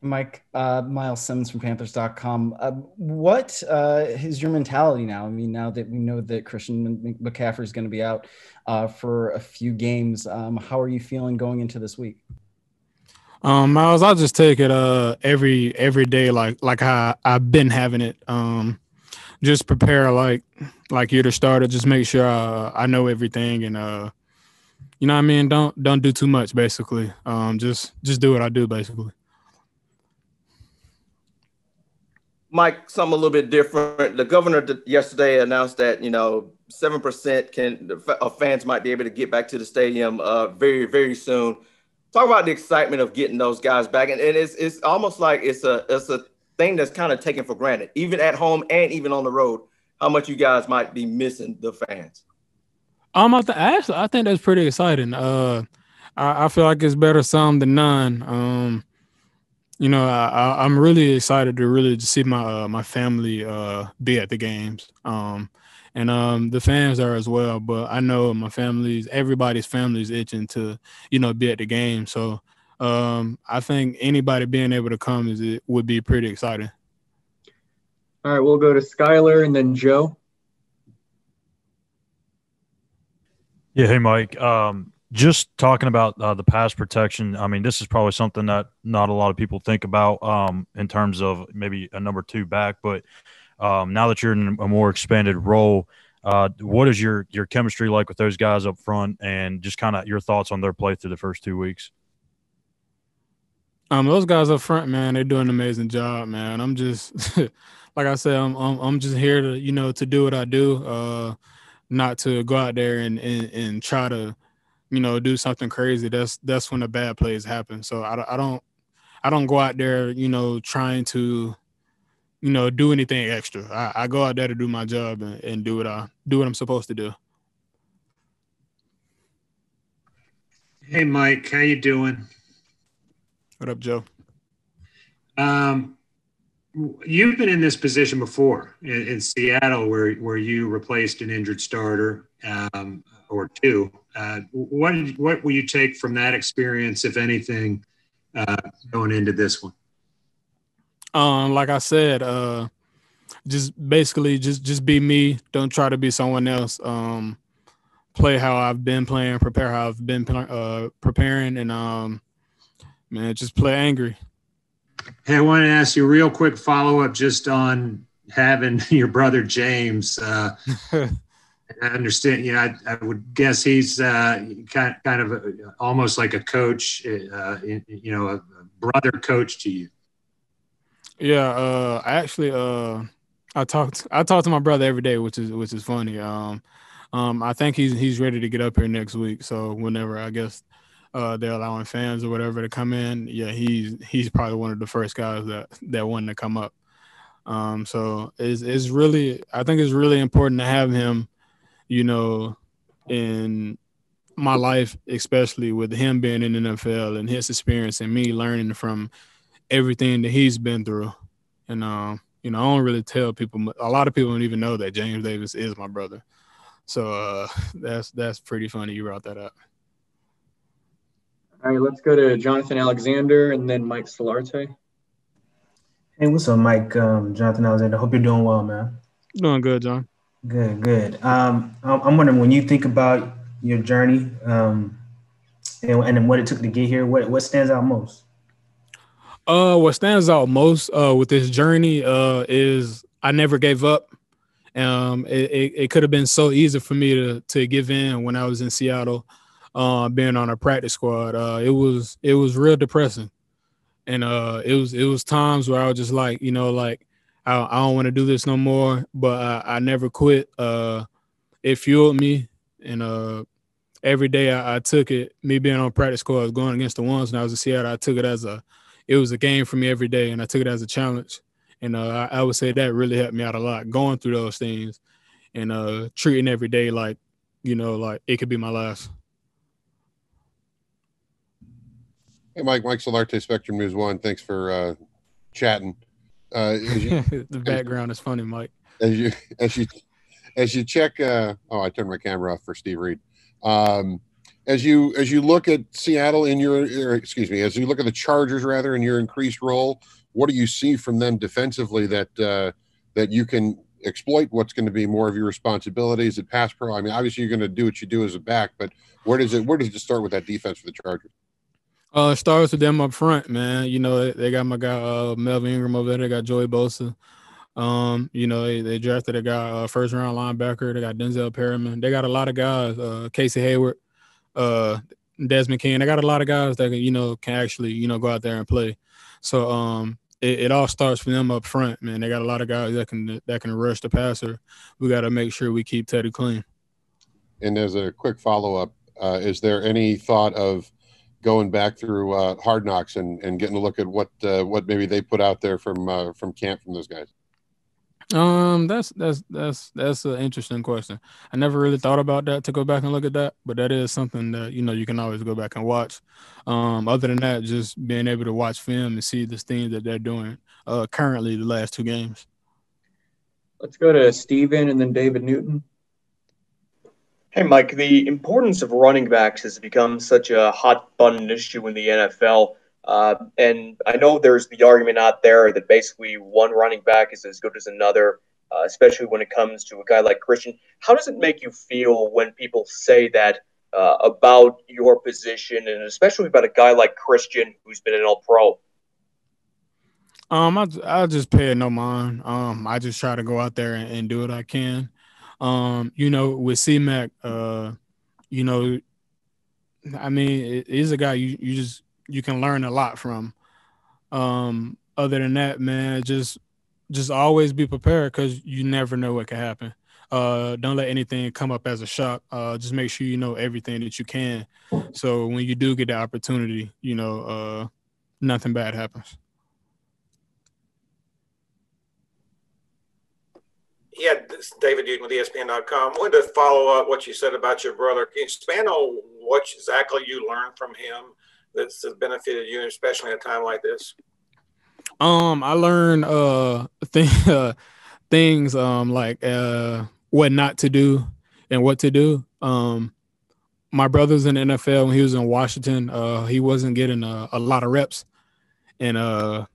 Mike, Miles Simmons from Panthers.com. What is your mentality now? I mean, now that we know that Christian McCaffrey is going to be out for a few games, how are you feeling going into this week? Miles, I'll just take it every day like how I've been having it. Just prepare like you're the starter. Just make sure I know everything and you know what I mean. Don't do too much basically. Just do what I do basically. Mike, something a little bit different. The governor yesterday announced that 7% of fans might be able to get back to the stadium very, very soon. Talk about the excitement of getting those guys back, and it's almost like it's a thing that's kind of taken for granted, even at home and even on the road. How much you guys might be missing the fans? I think that's pretty exciting. I feel like it's better some than none. I'm really excited to really see my family be at the games. And the fans are as well. But I know everybody's family is itching to, be at the game. So I think anybody being able to come would be pretty exciting. All right, we'll go to Skylar and then Joe. Yeah, hey Mike. Just talking about the pass protection, I mean, this is probably something that not a lot of people think about in terms of maybe a number two back. But now that you're in a more expanded role, what is your chemistry like with those guys up front, and just kind of your thoughts on their play through the first 2 weeks? Those guys up front, man, they're doing an amazing job, man. I'm just like I said, I'm just here to to do what I do, not to go out there and try to do something crazy. That's when the bad plays happen. So I don't go out there, trying to, do anything extra. I go out there to do my job and do what I'm supposed to do. Hey, Mike, how you doing? What up, Joe? You've been in this position before in Seattle where you replaced an injured starter or two. What will you take from that experience, if anything, going into this one? Like I said, just basically just be me. Don't try to be someone else. Play how I've been playing, prepare how I've been preparing, and man, just play angry. Hey, I want to ask you a real quick follow-up just on having your brother James. I understand, I would guess he's kind of almost like a coach, a brother coach to you. Yeah, I talk to my brother every day, which is funny. I think he's ready to get up here next week. So whenever I guess they're allowing fans or whatever to come in, yeah, he's probably one of the first guys that wanted to come up. So it's really, I think it's really important to have him, in my life, especially with him being in the NFL and his experience and me learning from everything that he's been through. And I don't really tell people. A lot of people don't even know that James Davis is my brother. So that's pretty funny you brought that up. All right, let's go to Jonathan Alexander and then Mike Solarte. Hey, what's up, Mike? Jonathan Alexander. Hope you're doing well, man. Doing good, John. Good. I'm wondering, when you think about your journey and what it took to get here, what stands out most? What stands out most with this journey is I never gave up. It could have been so easy for me to give in when I was in Seattle, being on a practice squad. It was real depressing, and it was times where I was just like, I don't want to do this no more. But I never quit. It fueled me, and every day I took it. Me being on practice squad, going against the ones when I was in Seattle, I took it it was a game for me every day, and I took it as a challenge. And I would say that really helped me out a lot, going through those things and treating every day like it could be my last. Hey, Mike Solarte, Spectrum News 1. Thanks for chatting. The background is funny, Mike. As you check, I turned my camera off for Steve Reed. as you look at Seattle in as you look at the Chargers rather in your increased role, what do you see from them defensively that you can exploit? What's going to be more of your responsibilities at pass pro? I mean, obviously you're going to do what you do as a back, but where does it start with that defense for the Chargers? It starts with them up front, man. You know, they got my guy Melvin Ingram over there. They got Joey Bosa. You know, they drafted a guy, first round linebacker. They got Denzel Perryman. They got a lot of guys, Casey Hayward, Desmond King. They got a lot of guys that can actually, go out there and play. So it all starts from them up front, man. They got a lot of guys that can rush the passer. We got to make sure we keep Teddy clean. And as a quick follow-up, is there any thought of going back through Hard Knocks and getting a look at what maybe they put out there from camp from those guys? That's an interesting question. I never really thought about that, to go back and look at that, but that is something that you can always go back and watch. Other than that, just being able to watch film and see the things that they're doing currently the last 2 games. Let's go to Steven and then David Newton. Hey, Mike, the importance of running backs has become such a hot button issue in the NFL. And I know there's the argument out there that basically one running back is as good as another, especially when it comes to a guy like Christian. How does it make you feel when people say that about your position, and especially about a guy like Christian who's been an All-Pro? I just pay it no mind. I just try to go out there and do what I can. With C-Mac, I mean, he's a guy you can learn a lot from. Other than that, man, just always be prepared, because you never know what can happen. Don't let anything come up as a shock. Just make sure you know everything that you can, so when you do get the opportunity, nothing bad happens. Yeah, this is David Newton with ESPN.com. I wanted to follow up what you said about your brother. Can you expand on what exactly you learned from him that's benefited you, especially at a time like this? I learned things like what not to do and what to do. My brother's in the NFL. When he was in Washington, he wasn't getting a lot of reps, and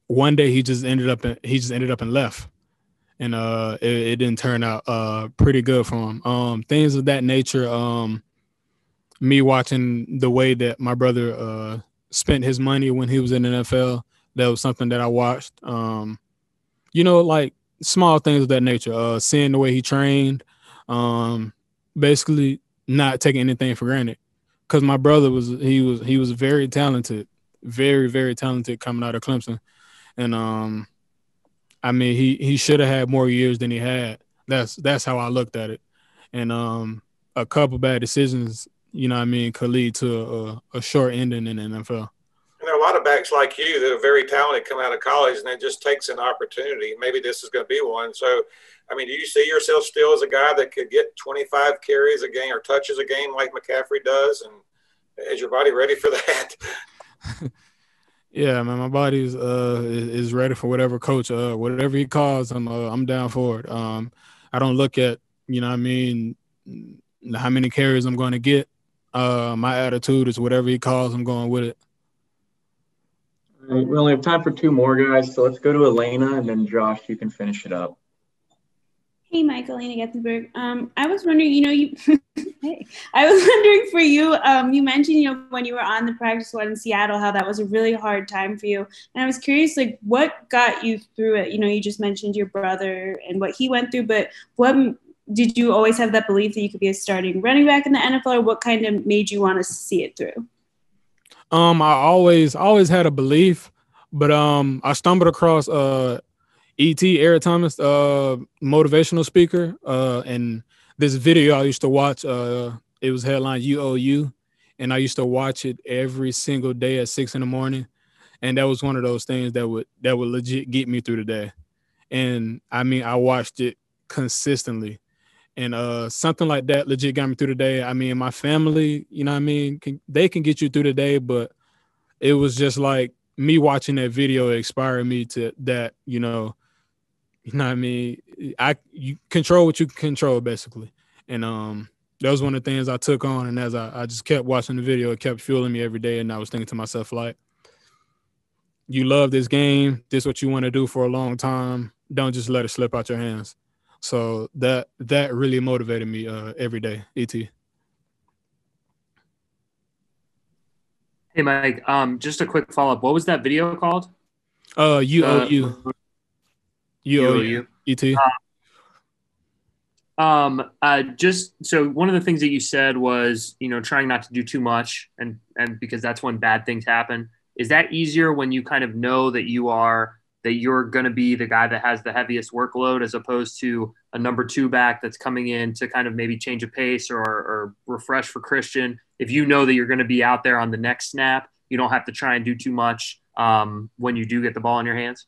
one day he just ended up and left. And it didn't turn out pretty good for him. Things of that nature. Me watching the way that my brother spent his money when he was in the NFL, that was something that I watched. Like small things of that nature. Seeing the way he trained, basically not taking anything for granted. Because my brother was very talented, very, very talented coming out of Clemson, and I mean, he should have had more years than he had. That's how I looked at it. And a couple bad decisions, could lead to a short ending in the NFL. And there are a lot of backs like you that are very talented come out of college, and it just takes an opportunity. Maybe this is going to be one. So, I mean, do you see yourself still as a guy that could get 25 carries a game or touches a game like McCaffrey does? And is your body ready for that? Yeah, man, my body is ready for whatever coach, whatever he calls, I'm down for it. I don't look at, how many carries I'm going to get. My attitude is whatever he calls, I'm going with it. All right, we only have time for 2 more, guys, so let's go to Elena, and then Josh, you can finish it up. Hey, Mike, Elena Getzenberg. I was wondering, hey, I was wondering for you, you mentioned, when you were on the practice squad in Seattle, how that was a really hard time for you. And I was curious, like, what got you through it? You just mentioned your brother and what he went through, but what did you always have that belief that you could be a starting running back in the NFL, or what kind of made you want to see it through? I always had a belief, but I stumbled across Eric Thomas, motivational speaker, and this video I used to watch. It was headlined "UOU," and I used to watch it every single day at 6 a.m. And that was one of those things that would legit get me through the day. And I mean, I watched it consistently, and something like that legit got me through the day. I mean, my family, they can get you through the day, but it was just like me watching that video inspired me to that, you control what you can control, basically. And that was one of the things I took on. And as I just kept watching the video, it kept fueling me every day. And I was thinking to myself, like, you love this game. This is what you want to do for a long time. Don't just let it slip out your hands. So that really motivated me every day, ET. Hey, Mike, just a quick follow-up. What was that video called? UOU. UOU. ET. Just so one of the things that you said was, trying not to do too much and because that's when bad things happen. Is that easier when you kind of know that you're going to be the guy that has the heaviest workload as opposed to a number 2 back that's coming in to kind of maybe change a pace or refresh for Christian? If you know that you're going to be out there on the next snap, you don't have to try and do too much when you do get the ball in your hands?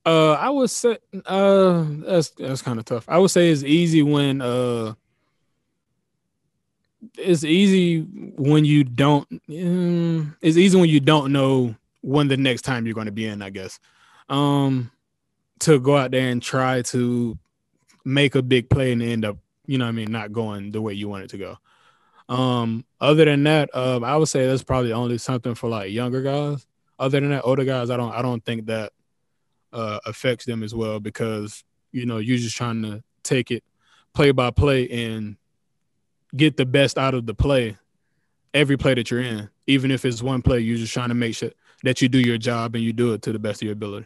I would say that's kind of tough. I would say it's easy when you don't. It's easy when you don't know when the next time you're going to be in, I guess. To go out there and try to make a big play and end up, not going the way you want it to go. Other than that, I would say that's probably only something for like younger guys. Other than that, older guys, I don't think that affects them as well because you're just trying to take it play by play and get the best out of the play, every play that you're in. Even if it's one play, you're just trying to make sure that you do your job and you do it to the best of your ability.